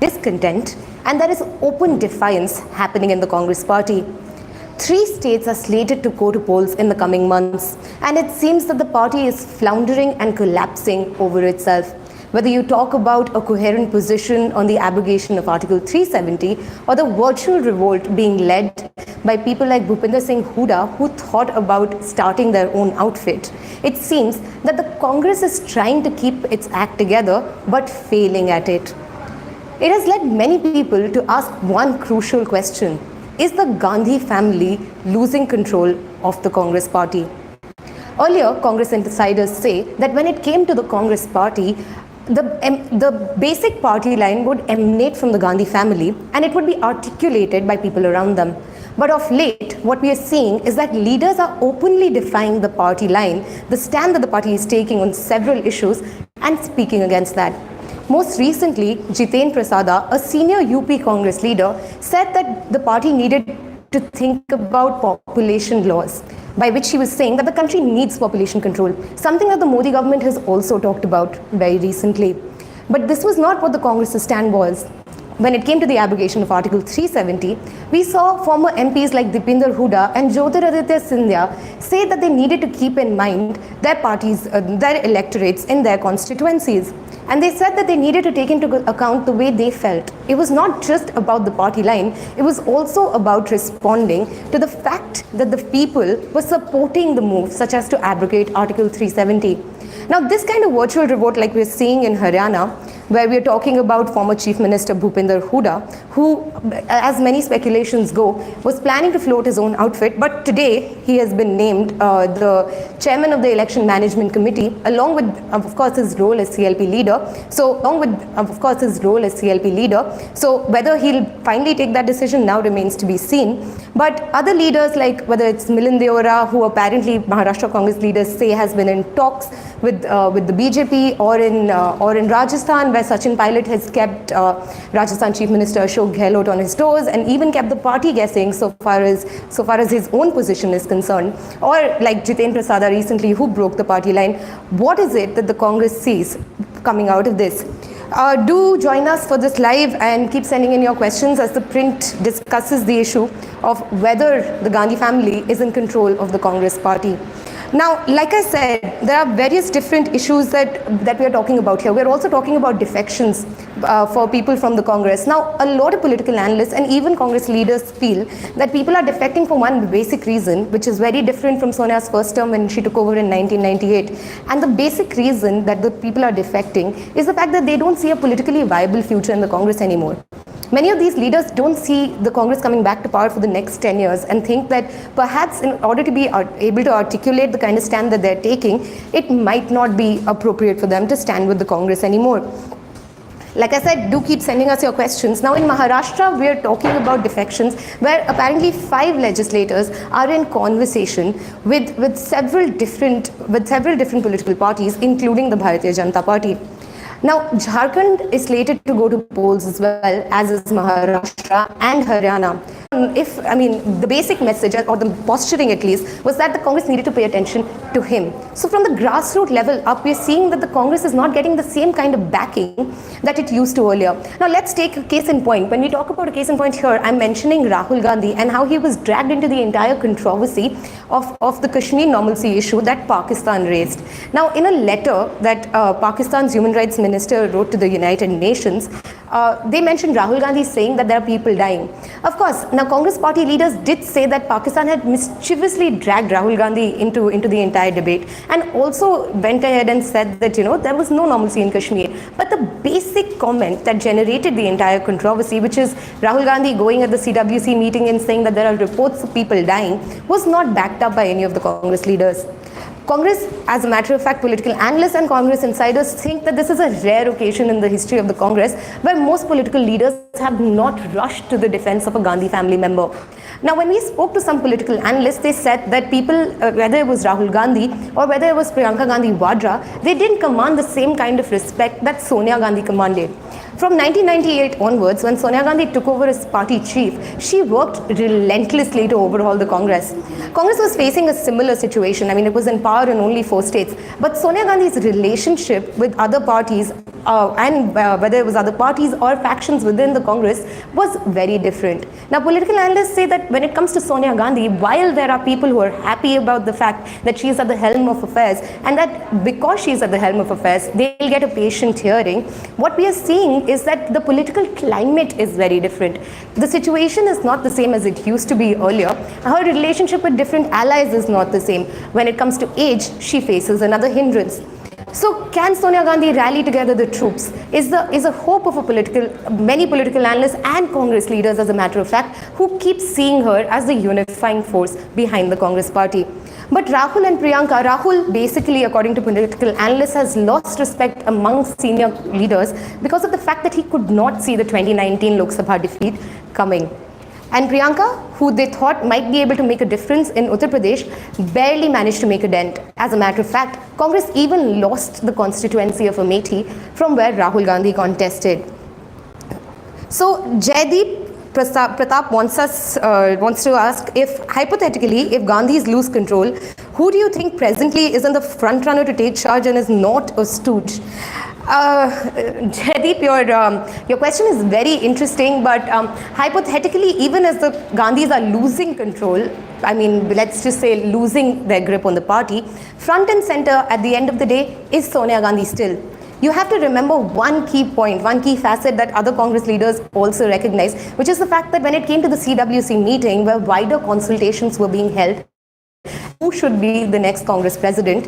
discontent, and there is open defiance happening in the Congress party. 3 states are slated to go to polls in the coming months, and it seems that the party is floundering and collapsing over itself. Whether you talk about a coherent position on the abrogation of Article 370 or the virtual revolt being led by people like Bhupinder Singh Hooda, who thought about starting their own outfit, it seems that the Congress is trying to keep its act together but failing at it. It has led many people to ask one crucial question: is the Gandhi family losing control of the Congress party? Earlier, Congress insiders say that when it came to the Congress party, the basic party line would emanate from the Gandhi family and it would be articulated by people around them. But of late, what we are seeing is that leaders are openly defying the party line, the stand that the party is taking on several issues, and speaking against that. Most recently, Jiten Prasada, a senior UP Congress leader, said that the party needed to think about population laws, by which he was saying that the country needs population control, something that the Modi government has also talked about very recently. But this was not what the Congress's stand was. When it came to the abrogation of Article 370, we saw former MPs like Deepinder Hooda and Jyotiraditya Scindia say that they needed to keep in mind their parties, their electorates in their constituencies. And they said that they needed to take into account the way they felt. It was not just about the party line, it was also about responding to the fact that the people were supporting the move, such as to abrogate Article 370. Now, this kind of virtual revolt like we're seeing in Haryana, where we're talking about former Chief Minister Bhupinder Hooda, who, as many speculations go, was planning to float his own outfit, but today he has been named the chairman of the Election Management Committee, along with, of course, his role as CLP leader. So whether he'll finally take that decision now remains to be seen. But other leaders, like whether it's Milind Deora, who apparently Maharashtra Congress leaders say has been in talks with the BJP, or in Rajasthan, where Sachin Pilot has kept Rajasthan Chief Minister Ashok Gehlot on his toes and even kept the party guessing so far as his own position is concerned, or like Jiten Prasada recently, who broke the party line. What is it that the Congress sees coming out of this? Do join us for this live and keep sending in your questions as The Print discusses the issue of whether the Gandhi family is in control of the Congress party. Now, like I said, there are various different issues that we are talking about here. We're also talking about defections for people from the Congress. Now, a lot of political analysts and even Congress leaders feel that people are defecting for one basic reason, which is very different from Sonia's first term when she took over in 1998. And the basic reason that the people are defecting is the fact that they don't see a politically viable future in the Congress anymore. Many of these leaders don't see the Congress coming back to power for the next 10 years and think that perhaps in order to be able to articulate the kind of stand that they're taking, it might not be appropriate for them to stand with the Congress anymore. Like I said, do keep sending us your questions. Now in Maharashtra, we are talking about defections where apparently 5 legislators are in conversation with several different political parties, including the Bharatiya Janata Party. Now, Jharkhand is slated to go to polls as well, as is Maharashtra and Haryana. The basic message, or the posturing at least, was that the Congress needed to pay attention to him. So from the grassroots level up, we're seeing that the Congress is not getting the same kind of backing that it used to earlier. Now, let's take a case in point. When we talk about a case in point here, I'm mentioning Rahul Gandhi and how he was dragged into the entire controversy of the Kashmir normalcy issue that Pakistan raised. Now, in a letter that Pakistan's Human Rights Minister wrote to the United Nations, they mentioned Rahul Gandhi saying that there are people dying. Of course, now Congress party leaders did say that Pakistan had mischievously dragged Rahul Gandhi into the entire debate, and also went ahead and said that there was no normalcy in Kashmir. But the basic comment that generated the entire controversy, which is Rahul Gandhi going at the CWC meeting and saying that there are reports of people dying, was not backed up by any of the Congress leaders. Congress, as a matter of fact, political analysts and Congress insiders think that this is a rare occasion in the history of the Congress where most political leaders have not rushed to the defense of a Gandhi family member. Now, when we spoke to some political analysts, they said that people, whether it was Rahul Gandhi or whether it was Priyanka Gandhi Vadra, they didn't command the same kind of respect that Sonia Gandhi commanded. From 1998 onwards, when Sonia Gandhi took over as party chief, she worked relentlessly to overhaul the Congress. Congress was facing a similar situation. I mean, it was in power in only 4 states. But Sonia Gandhi's relationship with other parties, whether it was other parties or factions within the Congress, was very different. Now, political analysts say that when it comes to Sonia Gandhi, while there are people who are happy about the fact that she is at the helm of affairs, and that because she is at the helm of affairs, they'll get a patient hearing, what we are seeing is that the political climate is very different. The situation is not the same as it used to be earlier. Her relationship with different allies is not the same. When it comes to age, she faces another hindrance. So can Sonia Gandhi rally together the troops? Is a hope of many political analysts and Congress leaders, as a matter of fact, who keep seeing her as the unifying force behind the Congress party. But Rahul and Priyanka, Rahul basically, according to political analysts, has lost respect among senior leaders because of the fact that he could not see the 2019 Lok Sabha defeat coming. And Priyanka, who they thought might be able to make a difference in Uttar Pradesh, barely managed to make a dent. As a matter of fact, Congress even lost the constituency of Amethi, from where Rahul Gandhi contested. So Jaideep Pratap wants to ask, if hypothetically, if Gandhis lose control, who do you think presently is in the front runner to take charge and is not a stooge? Jaideep, your question is very interesting, but hypothetically, even as the Gandhis are losing control, I mean, let's just say losing their grip on the party, front and center at the end of the day is Sonia Gandhi still. You have to remember one key point, one key facet that other Congress leaders also recognize, which is the fact that when it came to the CWC meeting, where wider consultations were being held, who should be the next Congress president,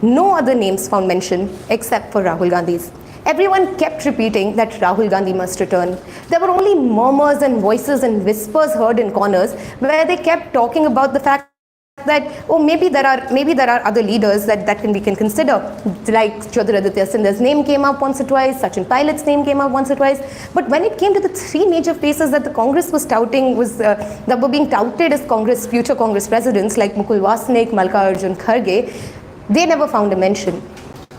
no other names found mention except for Rahul Gandhi's. Everyone kept repeating that Rahul Gandhi must return. There were only murmurs and voices and whispers heard in corners where they kept talking about the fact that, oh, maybe there are other leaders that we can consider, like Jyotiraditya Scindia's name came up once or twice, Sachin Pilot's name came up once or twice. But when it came to the 3 major faces that the Congress was touting, that were being touted as future Congress presidents, like Mukul Wasnik, Mallikarjun Kharge, they never found a mention.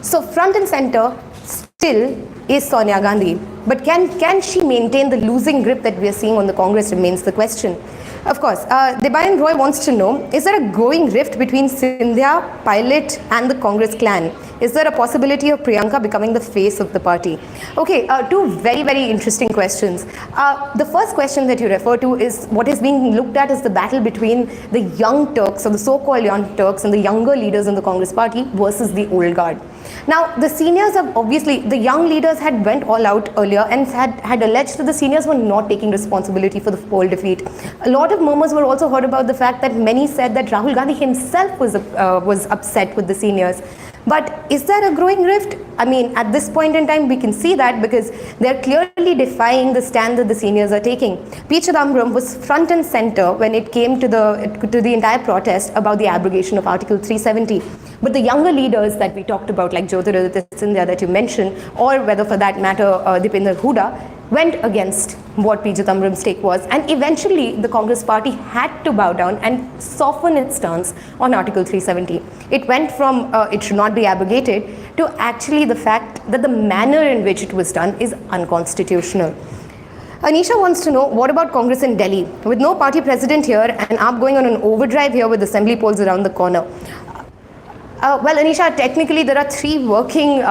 So front and center still is Sonia Gandhi. But can she maintain the losing grip that we are seeing on the Congress remains the question. Of course, Debayan Roy wants to know, is there a growing rift between Scindia, Pilot and the Congress clan? Is there a possibility of Priyanka becoming the face of the party? Okay, 2 very, very interesting questions. The first question that you refer to is what is being looked at as the battle between the young Turks, or the so-called young Turks, and the younger leaders in the Congress party versus the old guard. Now, the seniors have obviously, the young leaders had went all out earlier and had alleged that the seniors were not taking responsibility for the poll defeat. A lot of murmurs were also heard about the fact that many said that Rahul Gandhi himself was upset with the seniors. But is there a growing rift? I mean, at this point in time, we can see that because they're clearly defying the stand that the seniors are taking. P. Chidambaram was front and center when it came to the entire protest about the abrogation of Article 370. But the younger leaders that we talked about, like Jyotiraditya Scindia that you mentioned, or whether for that matter, Dipender Hooda, went against what P. Chidambaram's take was, and eventually the Congress party had to bow down and soften its stance on Article 370. It went from it should not be abrogated to actually the fact that the manner in which it was done is unconstitutional. Anisha wants to know, what about Congress in Delhi? With no party president here and AAP going on an overdrive here with assembly polls around the corner. Well, Anisha, technically there are 3 working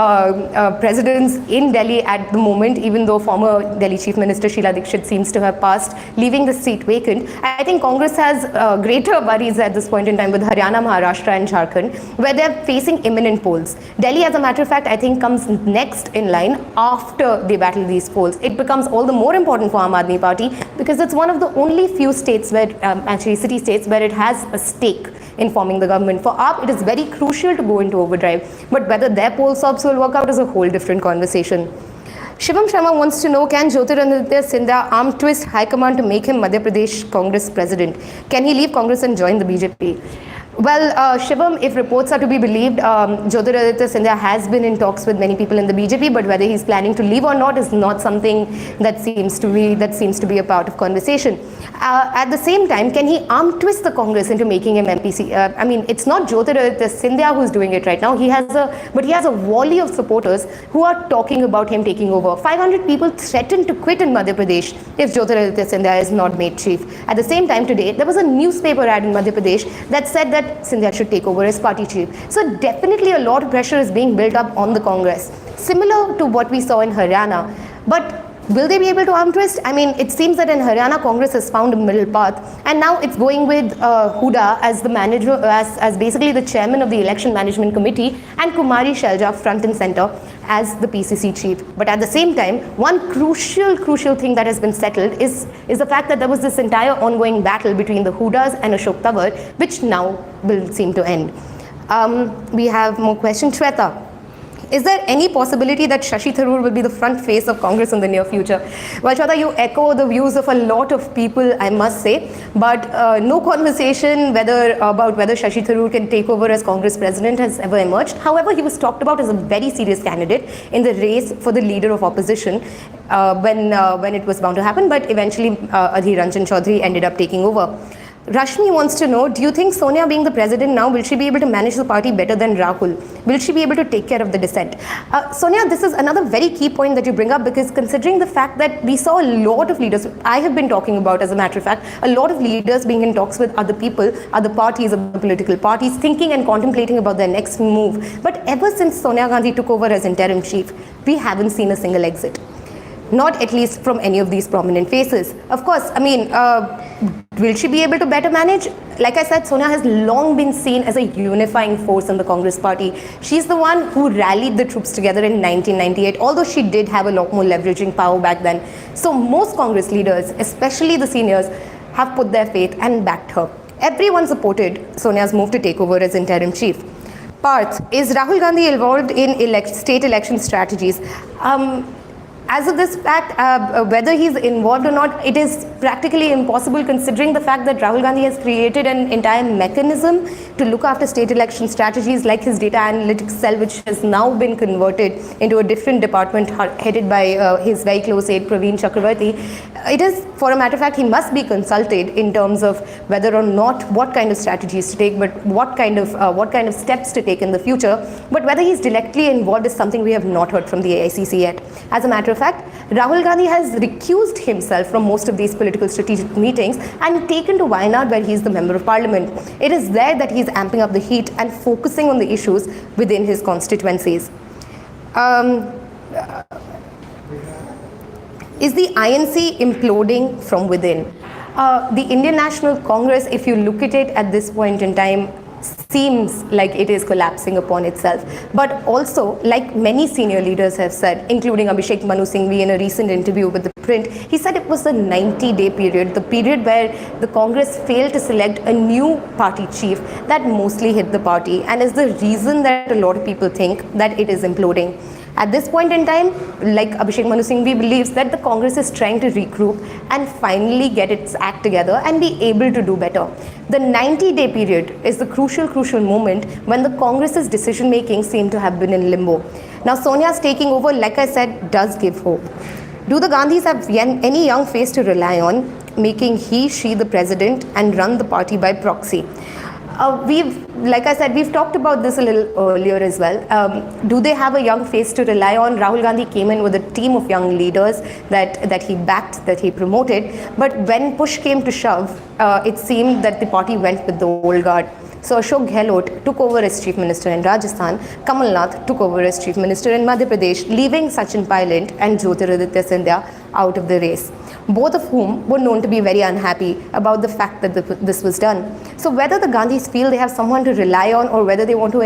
presidents in Delhi at the moment, even though former Delhi Chief Minister Sheila Dikshit seems to have passed, leaving the seat vacant. I think Congress has greater worries at this point in time with Haryana, Maharashtra and Jharkhand, where they're facing imminent polls. Delhi, as a matter of fact, I think comes next in line after they battle these polls. It becomes all the more important for Aam Aadmi Party because it's one of the only few states where, actually city states, where it has a stake in forming the government. For AAP, it is very crucial to go into overdrive, but whether their poll sobs will work out is a whole different conversation. Shivam Sharma wants to know, can Jyotiraditya Scindia arm twist High Command to make him Madhya Pradesh Congress president? Can he leave Congress and join the BJP? Well, Shivam, if reports are to be believed, Jyotiraditya Scindia has been in talks with many people in the BJP, but whether he's planning to leave or not is not something that seems to be a part of conversation. At the same time, can he arm twist the Congress into making him MPC? I mean, it's not Jyotiraditya Scindia who's doing it right now. He has a volley of supporters who are talking about him taking over. 500 people threatened to quit in Madhya Pradesh if Jyotiraditya Scindia is not made chief. At the same time, today there was a newspaper ad in Madhya Pradesh that said that Scindia should take over as party chief. So definitely a lot of pressure is being built up on the Congress, similar to what we saw in Haryana. But will they be able to arm twist? I mean, it seems that in Haryana, Congress has found a middle path, and now it's going with Huda as the manager, as basically the chairman of the Election Management Committee, and Kumari Shelja front and center as the PCC chief. But at the same time, one crucial thing that has been settled is the fact that there was this entire ongoing battle between the Hudas and Ashok Tawar, which now will seem to end. We have more questions. Shweta, is there any possibility that Shashi Tharoor will be the front face of Congress in the near future? Well, Shweta, you echo the views of a lot of people, I must say, but no conversation about whether Shashi Tharoor can take over as Congress president has ever emerged. However, he was talked about as a very serious candidate in the race for the leader of opposition when it was bound to happen, but eventually Adhir Ranjan Chaudhary ended up taking over. Rashmi wants to know, do you think Sonia being the president now, will she be able to manage the party better than Rahul? Will she be able to take care of the dissent? Sonia, this is another very key point that you bring up, because considering the fact that we saw a lot of leaders, I have been talking about, as a matter of fact, a lot of leaders being in talks with other people, other parties, other political parties, thinking and contemplating about their next move. But ever since Sonia Gandhi took over as interim chief, we haven't seen a single exit. Not at least from any of these prominent faces. Of course, I mean, will she be able to better manage? Like I said, Sonia has long been seen as a unifying force in the Congress party. She's the one who rallied the troops together in 1998, although she did have a lot more leveraging power back then. So most Congress leaders, especially the seniors, have put their faith and backed her. Everyone supported Sonia's move to take over as interim chief. Parth, is Rahul Gandhi involved in state election strategies? As of this fact, whether he's involved or not, it is practically impossible, considering the fact that Rahul Gandhi has created an entire mechanism to look after state election strategies, like his data analytics cell, which has now been converted into a different department headed by his very close aide Praveen Chakravarti. It is, for a matter of fact, he must be consulted in terms of whether or not what kind of strategies to take, but what kind of steps to take in the future. But whether he's directly involved is something we have not heard from the AICC yet. As a matter of fact, Rahul Gandhi has recused himself from most of these political strategic meetings and taken to Wayanad, where he is the member of parliament. It is there that he is amping up the heat and focusing on the issues within his constituencies. Is the INC imploding from within? The Indian National Congress, if you look at it at this point in time, seems like it is collapsing upon itself. But also, like many senior leaders have said, including Abhishek Manu Singhvi in a recent interview with ThePrint, he said it was the 90-day period, the period where the Congress failed to select a new party chief, that mostly hit the party, and is the reason that a lot of people think that it is imploding. At this point in time, like Abhishek Manu Singhvi believes that the Congress is trying to regroup and finally get its act together and be able to do better. The 90-day period is the crucial moment when the Congress's decision making seemed to have been in limbo. Now Sonia's taking over, like I said, does give hope. Do the Gandhis have any young face to rely on, making she the president and run the party by proxy? Like I said, we've talked about this a little earlier as well. Do they have a young face to rely on? Rahul Gandhi came in with a team of young leaders that he backed, that he promoted. But when push came to shove, it seemed that the party went with the old guard. So Ashok Gehlot took over as Chief Minister in Rajasthan, Kamal Nath took over as Chief Minister in Madhya Pradesh, leaving Sachin Pilot and Jyotiraditya Scindia out of the race, both of whom were known to be very unhappy about the fact that this was done. So whether the Gandhis feel they have someone to rely on, or whether they want to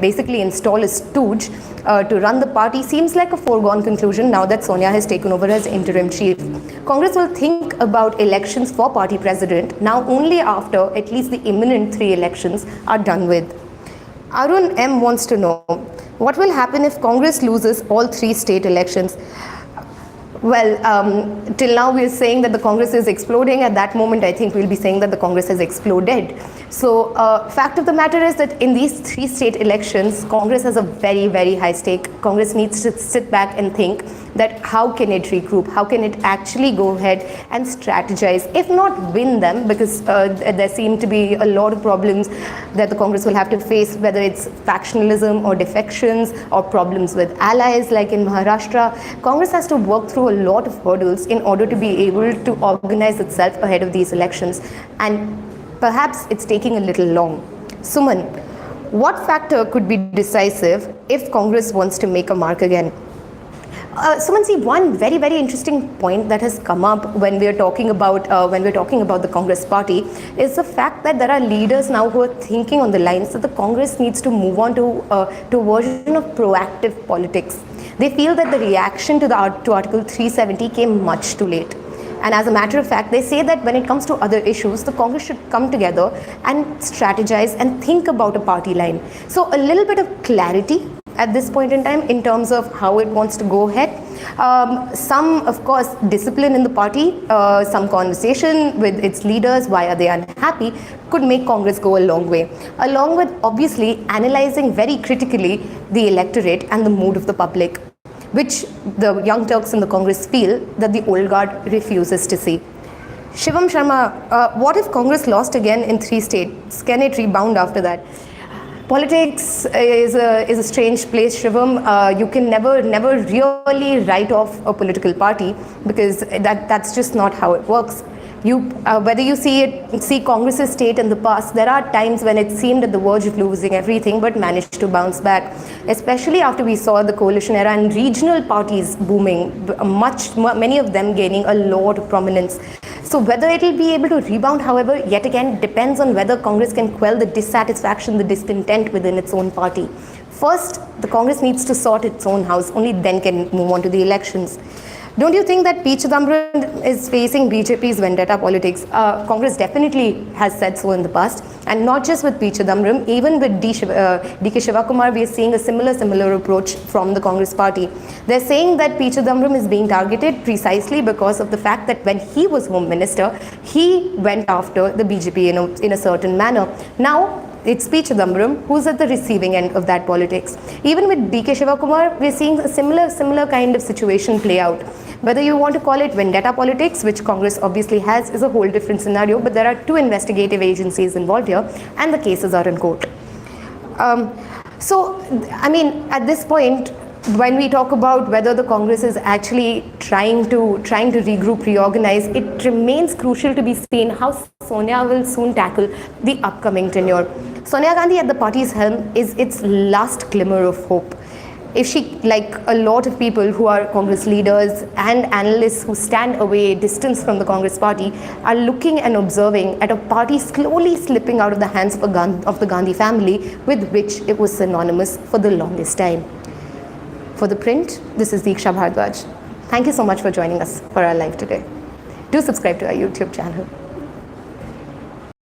basically install a stooge to run the party, seems like a foregone conclusion now that Sonia has taken over as interim chief. Congress will think about elections for party president now only after at least the imminent 3 elections are done with. Arun M wants to know, what will happen if Congress loses all 3 state elections? Well, till now we're saying that the Congress is exploding. At that moment, I think we'll be saying that the Congress has exploded. So fact of the matter is that in these 3 state elections, Congress has a very, very high stake. Congress needs to sit back and think that how can it regroup, how can it actually go ahead and strategize, if not win them, because there seem to be a lot of problems that the Congress will have to face, whether it's factionalism or defections or problems with allies like in Maharashtra. Congress has to work through a lot of hurdles in order to be able to organize itself ahead of these elections. And perhaps it's taking a little long. Suman, what factor could be decisive if Congress wants to make a mark again? Suman, see, one very, very interesting point that has come up when we're talking about the Congress party is the fact that there are leaders now who are thinking on the lines that the Congress needs to move on to a version of proactive politics. They feel that the reaction to Article 370 came much too late. And as a matter of fact, they say that when it comes to other issues, the Congress should come together and strategize and think about a party line. So a little bit of clarity at this point in time in terms of how it wants to go ahead. Some, of course, discipline in the party, some conversation with its leaders, why are they unhappy, could make Congress go a long way. Along with, obviously, analyzing very critically the electorate and the mood of the public, which the Young Turks in the Congress feel that the old guard refuses to see. Shivam Sharma, what if Congress lost again in 3 states? Can it rebound after that? Politics is a strange place, Shivam. You can never really write off a political party because that's just not how it works. Whether you see Congress's state in the past, there are times when it seemed at the verge of losing everything but managed to bounce back, especially after we saw the coalition era and regional parties booming, many of them gaining a lot of prominence. So whether it will be able to rebound, however, yet again depends on whether Congress can quell the dissatisfaction, the discontent within its own party. First, the Congress needs to sort its own house, only then can move on to the elections. Don't you think that P. Chidambaram is facing BJP's vendetta politics? Congress definitely has said so in the past, and not just with P. Chidambaram, even with D.K. Shivakumar, we are seeing a similar approach from the Congress party. They're saying that P. Chidambaram is being targeted precisely because of the fact that when he was Home Minister, he went after the BJP in a certain manner. Now, it's P. Chidambaram who's at the receiving end of that politics. Even with D.K. Shivakumar, we're seeing a similar kind of situation play out. Whether you want to call it vendetta politics, which Congress obviously has, is a whole different scenario, but there are 2 investigative agencies involved here, and the cases are in court. So, I mean, at this point, when we talk about whether the Congress is actually trying to regroup, reorganize, it remains crucial to be seen how Sonia will soon tackle the upcoming tenure. Sonia Gandhi at the party's helm is its last glimmer of hope. If she, like a lot of people who are Congress leaders and analysts who stand away, distance from the Congress party, are looking and observing at a party slowly slipping out of the hands of the Gandhi family, with which it was synonymous for the longest time. For The Print, this is Deeksha Bhardwaj. Thank you so much for joining us for our live today. Do subscribe to our YouTube channel.